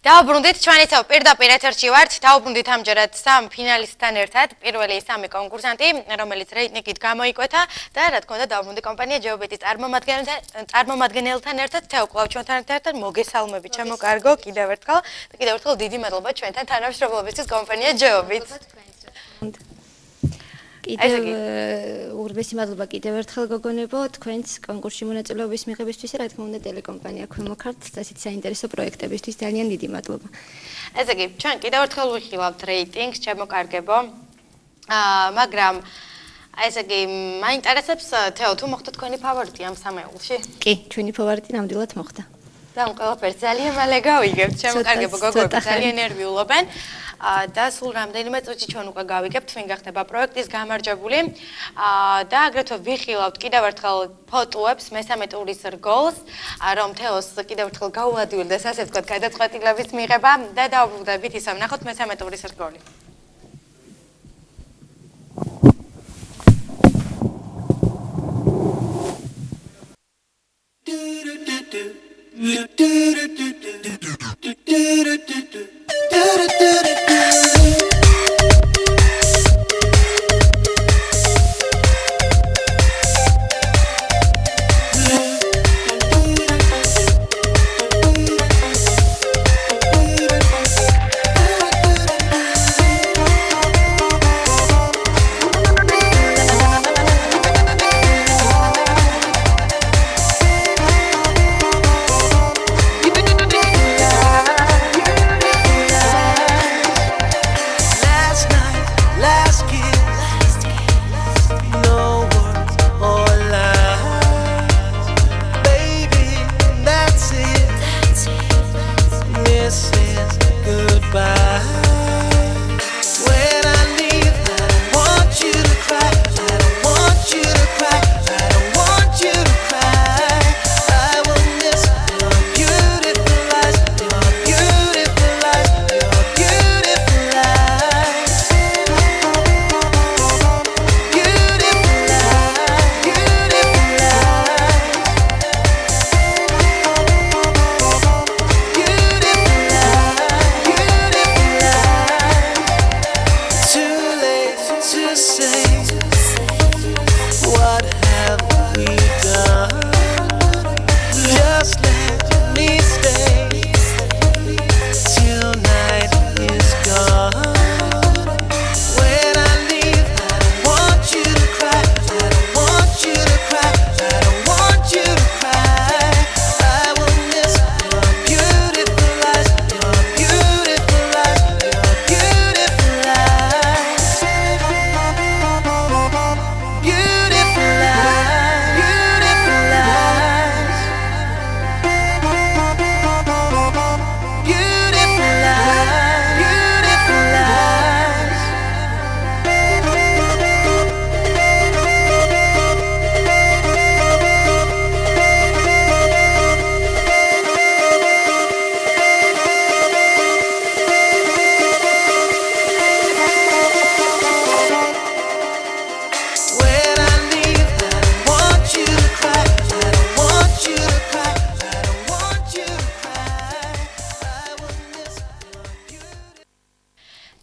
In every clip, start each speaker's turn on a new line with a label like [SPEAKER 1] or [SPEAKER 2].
[SPEAKER 1] დავუბრუნდით ჩვენი პირდაპირ ეთერში ვართ. დავუბრუნდით ამჯერად სამ ფინალისტთან ერთად. პირველი სამი კონკურსანტი, რომელიც რეიტინგით გამოიკვეთა და რა თქმა უნდა დავუბრუნდი კომპანია ჯეობიტის წარმომადგენელთან ერთად. თეოკლავ ჩვენთან ერთად მოგესალმებით ჩემო კარგო კიდევ ერთხელ და კიდევ ერთხელ დიდი მადლობა ჩვენთან თანამშრომლობისთვის კომპანია ჯეობიტ.
[SPEAKER 2] კიდევ ურბესი მადლობა კიდევ ერთხელ გოგონებო თქვენს კონკურსში მონაწილეობის მიღებისთვის რა თქმა უნდა ტელეკომპანია ქვემოქართ ასეთ საინტერესო პროექტებისთვის ძალიან დიდი მადლობა.
[SPEAKER 1] ესე იგი ჩვენ კიდევ ერთხელ ვიხილავთ რეიტინგს ჩემო კარგებო. მაგრამ ესე იგი მაინტერესებს თეო თუ მოხდა თქვენი ფავორიტი ამ სამეულში?
[SPEAKER 2] კი, ჩვენი ფავორიტი ნამდვილად მოხდა.
[SPEAKER 1] და ამ ყველაფერს ძალიან მალე გავიგებთ ჩემო კარგებო გოგოები ძალიან ნერვიულობენ. და სულ რამდენიმე წუთში ჩვენ უკვე გავიგებთ ვინ გახდება პროექტის გამარჯვებული და აგრეთვე ვიხილავთ კიდევ ერთხელ ფოტოებს მესამე ტურის რგოლს რომ თეოს კიდევ ერთხელ გაუადვილდეს ასე ვთქვათ გადაწყვეტილების მიღება და დავუბრუნდებით ისევ ნახოთ მესამე ტურის რგოლი.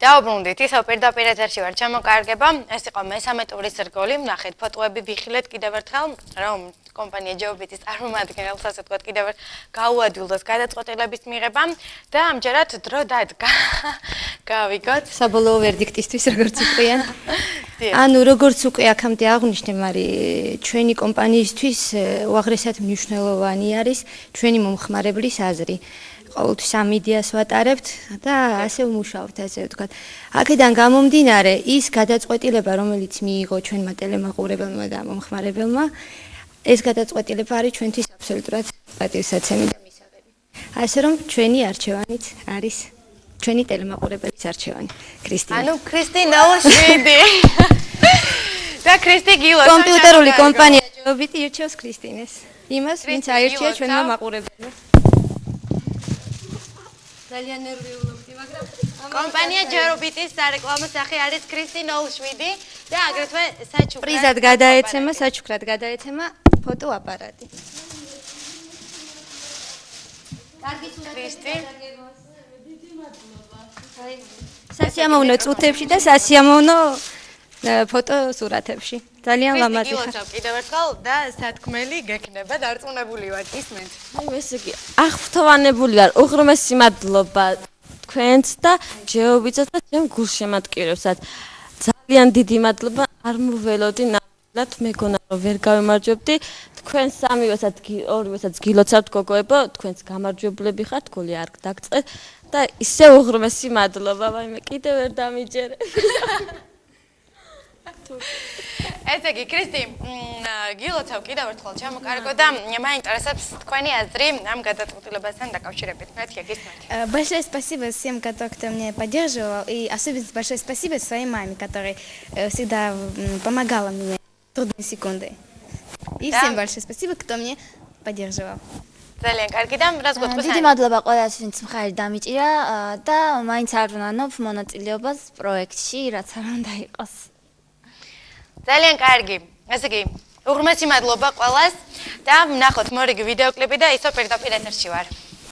[SPEAKER 1] დავუბრუნდით ისევ პირდაპირ ეთერში ვარ ჩემო კარგებო ეს იყო მესამე ტურის რგოლი ნახეთ ფოტოები ვიხილეთ კიდევ ერთხელ რომ კომპანია ჯეობიტის წარმომადგენელს ასე ვთქვათ კიდევ გაუადვილოს გადაწყვეტილების მიღება და ამჯერად დრო დადგა გავიგოთ
[SPEAKER 2] საბოლოო ვერდიქტისთვის როგორც იყვიან ანუ როგორც უკვე აქამდე აღვნიშნე მაგრამ ჩვენი კომპანიისთვის უაღრესად მნიშვნელოვანი არის ჩვენი მომხმარებლის აზრი ყოველთვის ამ იდეას ვატარებთ და ასე ვმუშაობთ ასე ვთქვათ. აქედან გამომდინარე ის გადაწყვეტილება რომელიც მიიღო ჩვენმა ტელემაყურებელმა და მომხმარებელმა ეს გადაწყვეტილება არის ჩვენთვის აბსოლუტურად პატივსაცემი და მისაღები. ასე რომ ჩვენი არჩევანიც არის ჩვენი ტელემაყურებელის არჩევანი. კრისტინა.
[SPEAKER 1] ანუ კრისტინა შვიდი. და კრისტი გილო
[SPEAKER 2] კომპიუტერული კომპანია ჯეობიტი ირჩევს კრისტინეს. იმას ვინც აირჩია ჩვენმა მაყურებელმა. ძალიან ნერვიულობდი, მაგრამ
[SPEAKER 1] კომპანია ჯეობიტის სარეკლამო სახე არის კრისტინა შვიდი და აგრეთვე საჩუქრად
[SPEAKER 2] პრიზად გადაეცემა, საჩუქრად გადაეცემა ფოტოაპარატი.
[SPEAKER 1] კარგი სურათი.
[SPEAKER 2] სასიამოვნო წუთებში და სასიამოვნო ფოტოსურათებში. ძალიან ლამაზი.
[SPEAKER 1] გილოცავ კიდევ ერთხელ და სათქმელი გექნება, დარწმუნებული ვარ, ისმენთ.
[SPEAKER 3] აი ესე იგი, აღფრთოვანებული ვარ, უღრმესი მადლობა თქვენს და ჯეობიცას და ჩემ გულშემატკივრებსაც. ძალიან დიდი მადლობა, არ მოველოდი ნამდვილად, მეგონა რომ ვერ გავემარჯვებდი. თქვენ სამივესაც ორივესაც გილოცავთ გოგოებო, თქვენს გამარჯვებლები ხართ, გული არ დაგწყეთ და ისე უღრმესი მადლობა, ვაიმე, კიდევ ვერ დამიჯერე.
[SPEAKER 1] ესე იგი, კრისტი, გილოცავ კიდევ ერთხელ ჩამოკარგო და მაინტერესებს თქვენი აზრი ამ გადაწყვეტილებასთან დაკავშირებით. მეთქე გისმენთ.
[SPEAKER 4] Большое спасибо всем, кто меня поддерживал, и особенно большое спасибо своей маме, которая всегда помогала мне в трудные секунды. И всем большое спасибо, кто меня поддерживал.
[SPEAKER 1] ძალიან კარგი და რას გეტყვი?
[SPEAKER 5] დიდი მადლობა ყველას, ვინც მხარი დამიჭირა და მაინც არ ვნანობ მონაწილეობას პროექტში, რაც არ უნდა იყოს.
[SPEAKER 1] ძალიან კარგი. ესე იგი, უღრმესი მადლობა ყველას და ვნახოთ მორიგი ვიდეოკლიპი და ისო პირდაპირ ეთერში ვარ.